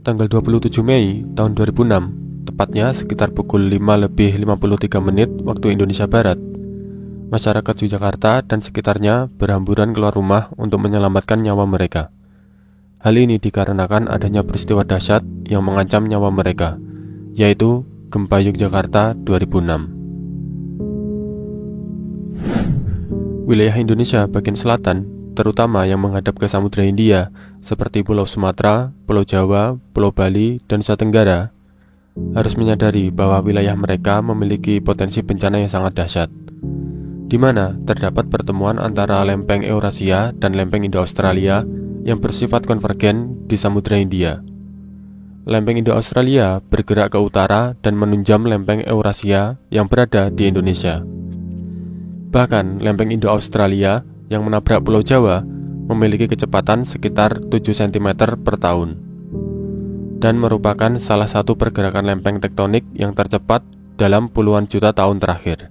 Tanggal 27 Mei tahun 2006, tepatnya sekitar pukul 5:53 waktu Indonesia Barat, masyarakat Yogyakarta dan sekitarnya berhamburan keluar rumah untuk menyelamatkan nyawa mereka. Hal ini dikarenakan adanya peristiwa dahsyat yang mengancam nyawa mereka, yaitu Gempa Yogyakarta 2006. Wilayah Indonesia bagian selatan, terutama yang menghadap ke Samudra Hindia, seperti Pulau Sumatera, Pulau Jawa, Pulau Bali, dan Nusa Tenggara, harus menyadari bahwa wilayah mereka memiliki potensi bencana yang sangat dahsyat, di mana terdapat pertemuan antara lempeng Eurasia dan lempeng Indo-Australia yang bersifat konvergen di Samudra Hindia. Lempeng Indo-Australia bergerak ke utara dan menunjam lempeng Eurasia yang berada di Indonesia. Bahkan, lempeng Indo-Australia yang menabrak Pulau Jawa memiliki kecepatan sekitar 7 cm per tahun dan merupakan salah satu pergerakan lempeng tektonik yang tercepat dalam puluhan juta tahun terakhir.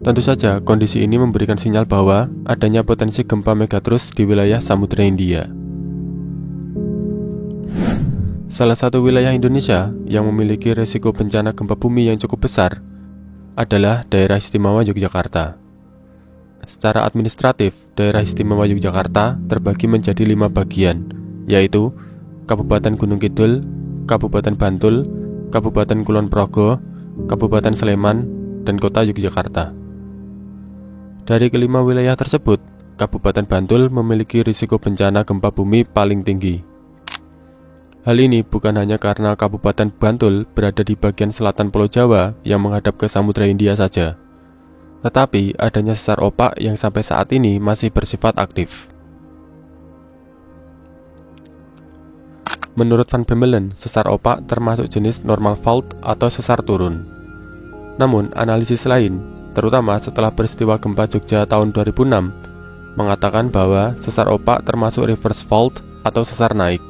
Tentu saja, kondisi ini memberikan sinyal bahwa adanya potensi gempa megatrus di wilayah Samudra Hindia. Salah satu wilayah Indonesia yang memiliki risiko bencana gempa bumi yang cukup besar adalah Daerah Istimewa Yogyakarta. Secara administratif, Daerah Istimewa Yogyakarta terbagi menjadi 5 bagian, yaitu Kabupaten Gunung Kidul, Kabupaten Bantul, Kabupaten Kulon Progo, Kabupaten Sleman, dan Kota Yogyakarta. Dari kelima wilayah tersebut, Kabupaten Bantul memiliki risiko bencana gempa bumi paling tinggi. Hal ini bukan hanya karena Kabupaten Bantul berada di bagian selatan Pulau Jawa yang menghadap ke Samudra Hindia saja, tetapi adanya sesar opak yang sampai saat ini masih bersifat aktif. Menurut Van Bemmelen, sesar opak termasuk jenis normal fault atau sesar turun. Namun, analisis lain, terutama setelah peristiwa gempa Jogja tahun 2006, mengatakan bahwa sesar opak termasuk reverse fault atau sesar naik.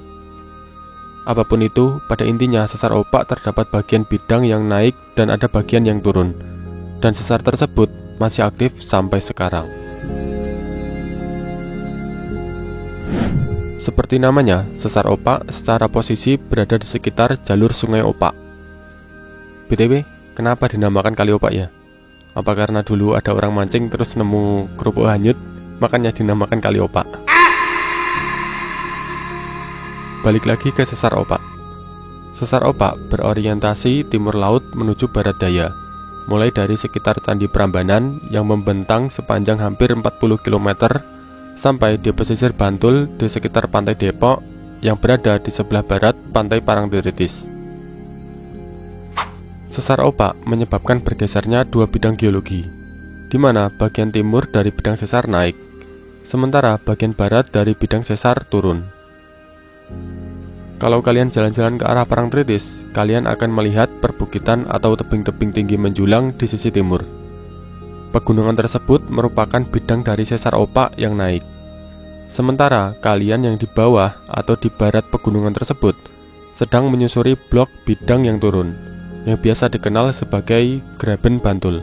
Apapun itu, pada intinya sesar opak terdapat bagian bidang yang naik dan ada bagian yang turun, dan sesar tersebut masih aktif sampai sekarang. Seperti namanya, sesar opak secara posisi berada di sekitar jalur sungai opak. BTW, kenapa dinamakan kali opak ya? Apa karena dulu ada orang mancing terus nemu kerupuk hanyut, makanya dinamakan kali opak? Balik lagi ke sesar opak. Sesar opak berorientasi timur laut menuju barat daya, mulai dari sekitar Candi Prambanan yang membentang sepanjang hampir 40 km sampai di pesisir Bantul di sekitar Pantai Depok yang berada di sebelah barat Pantai Parangtritis. Sesar opak menyebabkan bergesernya dua bidang geologi, di mana bagian timur dari bidang sesar naik, sementara bagian barat dari bidang sesar turun. Kalau kalian jalan-jalan ke arah Parangtritis, kalian akan melihat perbukitan atau tebing-tebing tinggi menjulang di sisi timur. Pegunungan tersebut merupakan bidang dari sesar opak yang naik. Sementara kalian yang di bawah atau di barat pegunungan tersebut sedang menyusuri blok bidang yang turun, yang biasa dikenal sebagai Graben Bantul.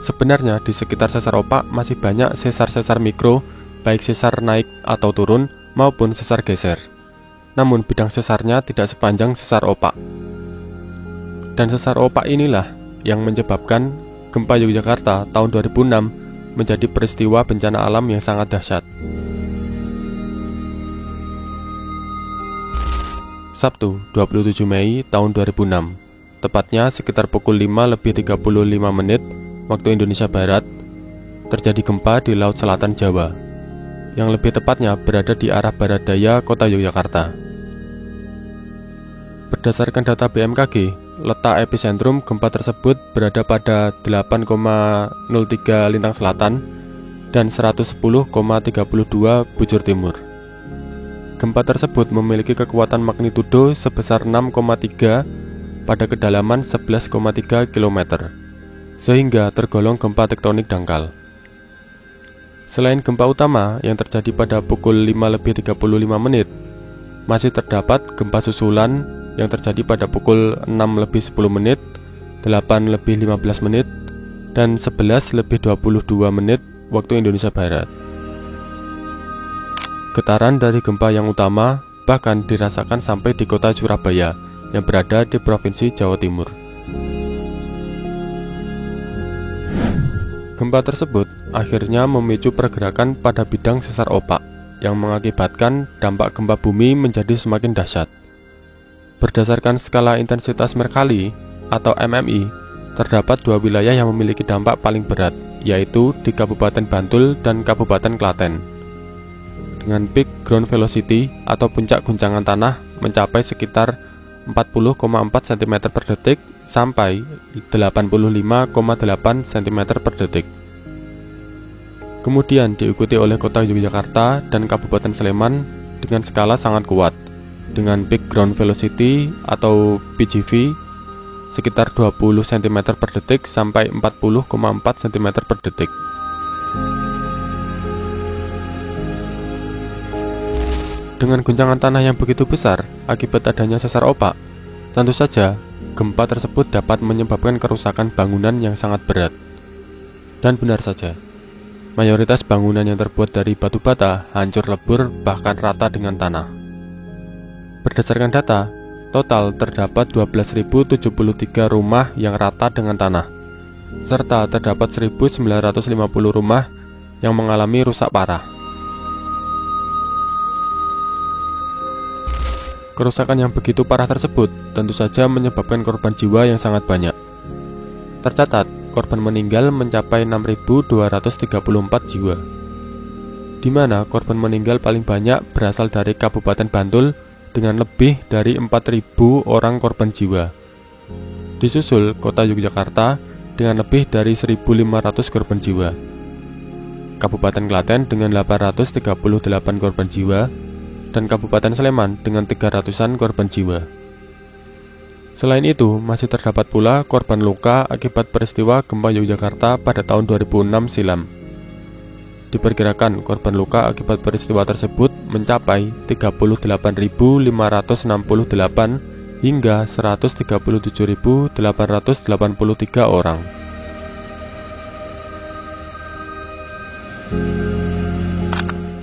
Sebenarnya di sekitar sesar opak masih banyak sesar-sesar mikro, baik sesar naik atau turun maupun sesar geser. Namun bidang sesarnya tidak sepanjang sesar opak. Dan sesar opak inilah yang menyebabkan gempa Yogyakarta tahun 2006 menjadi peristiwa bencana alam yang sangat dahsyat. Sabtu, 27 Mei tahun 2006, tepatnya sekitar pukul 5:35 waktu Indonesia Barat, terjadi gempa di Laut Selatan Jawa, yang lebih tepatnya berada di arah barat daya kota Yogyakarta. Berdasarkan data BMKG, letak epicentrum gempa tersebut berada pada 8,03 lintang selatan dan 110,32 bujur timur. Gempa tersebut memiliki kekuatan magnitudo sebesar 6,3 pada kedalaman 11,3 km, sehingga tergolong gempa tektonik dangkal. Selain gempa utama yang terjadi pada pukul 5:35, masih terdapat gempa susulan yang terjadi pada pukul 6:10, 8:15, dan 11:22 waktu Indonesia Barat. Getaran dari gempa yang utama bahkan dirasakan sampai di kota Surabaya yang berada di Provinsi Jawa Timur. Gempa tersebut akhirnya memicu pergerakan pada bidang sesar opak yang mengakibatkan dampak gempa bumi menjadi semakin dahsyat. Berdasarkan skala intensitas Mercalli atau MMI, terdapat dua wilayah yang memiliki dampak paling berat, yaitu di Kabupaten Bantul dan Kabupaten Klaten. Dengan peak ground velocity atau puncak guncangan tanah mencapai sekitar 40,4 cm per detik sampai 85,8 cm per detik. Kemudian diikuti oleh kota Yogyakarta dan Kabupaten Sleman dengan skala sangat kuat, dengan peak ground velocity atau PGV sekitar 20 cm per detik sampai 40,4 cm per detik. Dengan guncangan tanah yang begitu besar akibat adanya sesar opak, tentu saja gempa tersebut dapat menyebabkan kerusakan bangunan yang sangat berat. Dan benar saja, mayoritas bangunan yang terbuat dari batu bata hancur lebur bahkan rata dengan tanah. Berdasarkan data, total terdapat 12.073 rumah yang rata dengan tanah, serta terdapat 1.950 rumah yang mengalami rusak parah. Kerusakan yang begitu parah tersebut tentu saja menyebabkan korban jiwa yang sangat banyak. Tercatat, korban meninggal mencapai 6.234 jiwa, di mana korban meninggal paling banyak berasal dari Kabupaten Bantul dengan lebih dari 4.000 orang korban jiwa. Disusul kota Yogyakarta dengan lebih dari 1.500 korban jiwa. Kabupaten Klaten dengan 838 korban jiwa, dan Kabupaten Sleman dengan 300-an korban jiwa. Selain itu, masih terdapat pula korban luka akibat peristiwa gempa Yogyakarta pada tahun 2006 silam. Diperkirakan korban luka akibat peristiwa tersebut mencapai 38.568 hingga 137.883 orang.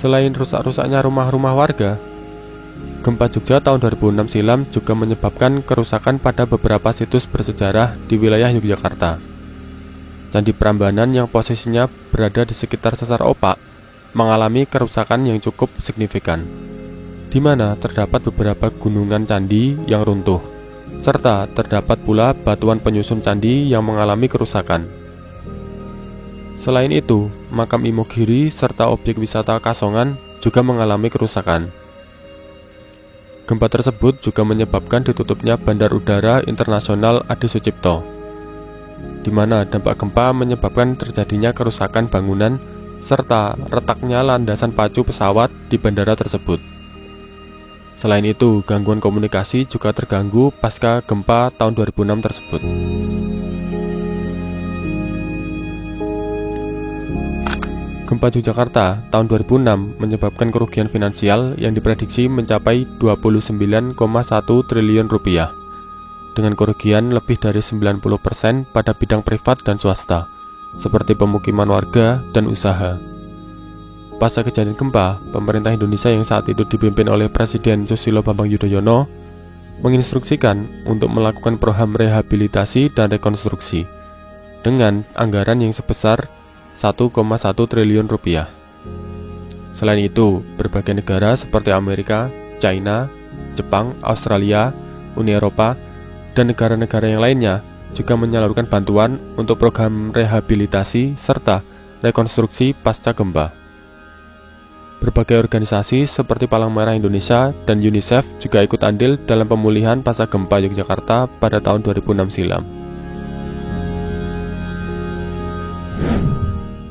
Selain rusak-rusaknya rumah-rumah warga, gempa Jogja tahun 2006 silam juga menyebabkan kerusakan pada beberapa situs bersejarah di wilayah Yogyakarta. Candi Prambanan yang posisinya berada di sekitar sesar opak mengalami kerusakan yang cukup signifikan, di mana terdapat beberapa gunungan candi yang runtuh, serta terdapat pula batuan penyusun candi yang mengalami kerusakan. Selain itu, makam Imogiri serta objek wisata Kasongan juga mengalami kerusakan. Gempa tersebut juga menyebabkan ditutupnya Bandar Udara Internasional Adi Sucipto, di mana dampak gempa menyebabkan terjadinya kerusakan bangunan serta retaknya landasan pacu pesawat di bandara tersebut. Selain itu, gangguan komunikasi juga terganggu pasca gempa tahun 2006 tersebut. Gempa Yogyakarta tahun 2006 menyebabkan kerugian finansial yang diprediksi mencapai 29,1 triliun rupiah, dengan kerugian lebih dari 90% pada bidang privat dan swasta, seperti pemukiman warga dan usaha. Pasca kejadian gempa, pemerintah Indonesia yang saat itu dipimpin oleh Presiden Susilo Bambang Yudhoyono menginstruksikan untuk melakukan program rehabilitasi dan rekonstruksi dengan anggaran yang sebesar 1,1 triliun rupiah. Selain itu, berbagai negara seperti Amerika, China, Jepang, Australia, Uni Eropa, dan negara-negara yang lainnya juga menyalurkan bantuan untuk program rehabilitasi serta rekonstruksi pasca gempa. Berbagai organisasi seperti Palang Merah Indonesia dan UNICEF juga ikut andil dalam pemulihan pasca gempa Yogyakarta pada tahun 2006 silam.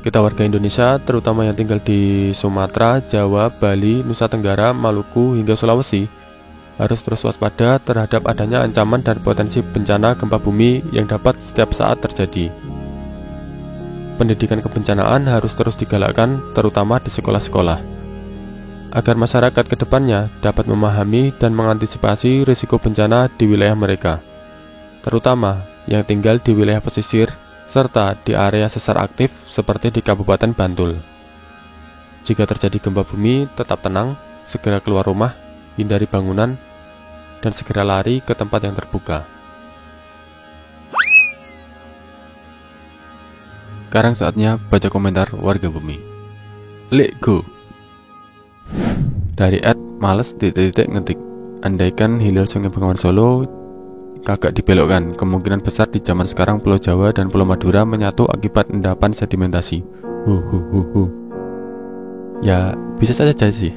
Kita warga Indonesia, terutama yang tinggal di Sumatera, Jawa, Bali, Nusa Tenggara, Maluku, hingga Sulawesi, harus terus waspada terhadap adanya ancaman dan potensi bencana gempa bumi yang dapat setiap saat terjadi. Pendidikan kebencanaan harus terus digalakkan, terutama di sekolah-sekolah, agar masyarakat ke depannya dapat memahami dan mengantisipasi risiko bencana di wilayah mereka, terutama yang tinggal di wilayah pesisir serta di area sesar aktif seperti di Kabupaten Bantul. Jika terjadi gempa bumi, tetap tenang, segera keluar rumah, hindari bangunan, dan segera lari ke tempat yang terbuka. Sekarang saatnya baca komentar warga bumi. Let's go. Dari @males ngetik. Andaikan hilir Sungai Bengawan Solo kagak dibelokkan, kemungkinan besar di zaman sekarang Pulau Jawa dan Pulau Madura menyatu akibat endapan sedimentasi. Ya bisa saja sih.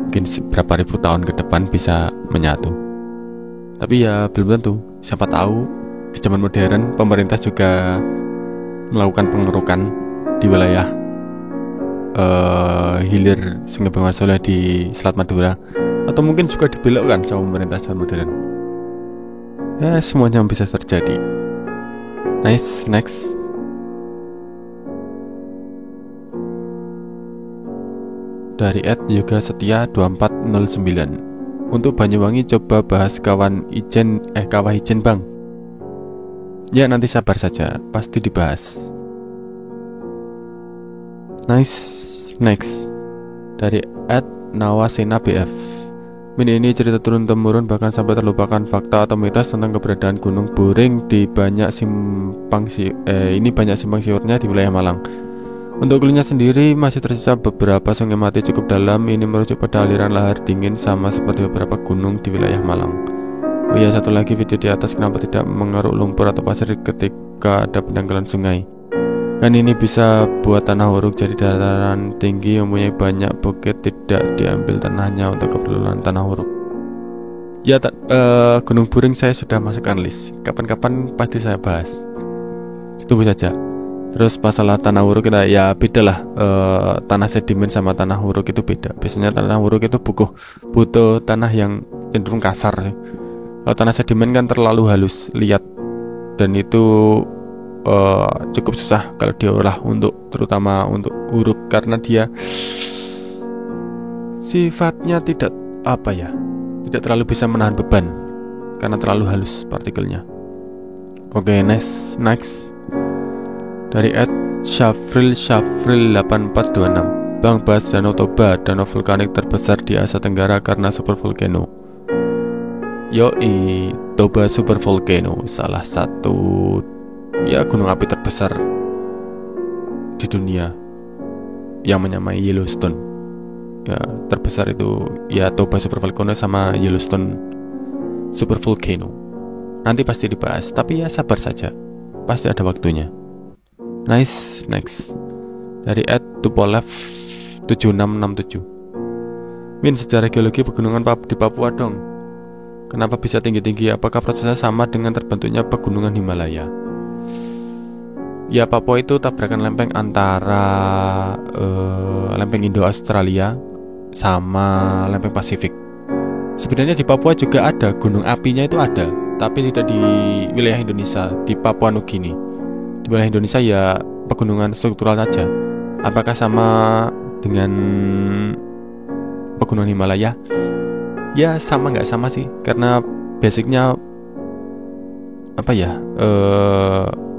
Mungkin berapa ribu tahun ke depan bisa menyatu. Tapi ya belum tentu. Siapa tahu di zaman modern pemerintah juga melakukan pengerukan di wilayah hilir Sungai Bengawan Solo di Selat Madura, atau mungkin juga dibelokkan sama pemerintah zaman modern. Ya semuanya bisa terjadi. Nice, next. Dari @yoga setia 2409. Untuk Banyuwangi coba bahas kawah ijen bang. Ya nanti sabar saja, pasti dibahas. Nice, next. Dari @nawasena_bf. Ini cerita turun-temurun bahkan sampai terlupakan fakta atau mitos tentang keberadaan Gunung Buring di banyak simpang siurnya di wilayah Malang. Untuk hulunya sendiri masih tersisa beberapa sungai mati cukup dalam. Ini merujuk pada aliran lahar dingin sama seperti beberapa gunung di wilayah Malang. Oh iya, satu lagi video di atas, kenapa tidak mengeruk lumpur atau pasir ketika ada pendangkalan sungai? Kan ini bisa buat tanah huruk, jadi dataran tinggi mempunyai banyak bukit tidak diambil tanahnya untuk keperluan tanah huruk. Ya, Gunung Buring saya sudah masukkan list. Kapan-kapan pasti saya bahas. Tunggu saja. Terus masalah tanah huruk kita ya beda lah. Tanah sedimen sama tanah huruk itu beda. Biasanya tanah huruk itu butuh tanah yang cenderung kasar sih. Kalau tanah sedimen kan terlalu halus, liat, dan itu cukup susah kalau diolah terutama untuk huruk, karena dia sifatnya tidak terlalu bisa menahan beban karena terlalu halus partikelnya. Oke, next. Dari @Shafril8426. Bang, bahas Danau Toba, danau vulkanik terbesar di Asia Tenggara karena supervolcano. Yoi, Toba Supervolcano, salah satu gunung api terbesar di dunia yang menyamai Yellowstone. Ya, terbesar itu ya Toba Supervolcano sama Yellowstone Supervolcano. Nanti pasti dibahas, tapi ya sabar saja, pasti ada waktunya. Nice, next. Dari @tupolev7667. Min, sejarah geologi pegunungan di Papua dong. Kenapa bisa tinggi-tinggi? Apakah prosesnya sama dengan terbentuknya pegunungan Himalaya? Ya, Papua itu tabrakan lempeng antara lempeng Indo-Australia sama lempeng Pasifik. Sebenarnya di Papua juga ada gunung apinya, itu ada, tapi tidak di wilayah Indonesia, di Papua Nugini. Di wilayah Indonesia ya pegunungan struktural saja. Apakah sama dengan pegunungan Himalaya? Ya sama nggak sama sih, karena basicnya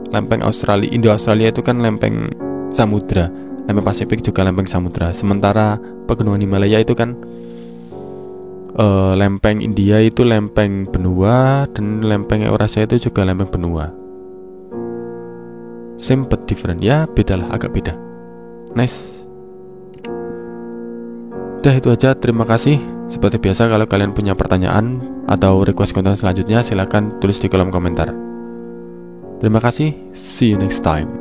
lempeng Indo-Australia itu kan lempeng samudra, lempeng Pasifik juga lempeng samudra. Sementara pegunungan Himalaya itu kan lempeng India itu lempeng benua, dan lempeng Eurasia itu juga lempeng benua. Same but different, ya agak beda. Nice. Udah itu aja, terima kasih. Seperti biasa, kalau kalian punya pertanyaan atau request konten selanjutnya, silahkan tulis di kolom komentar. Terima kasih, see you next time.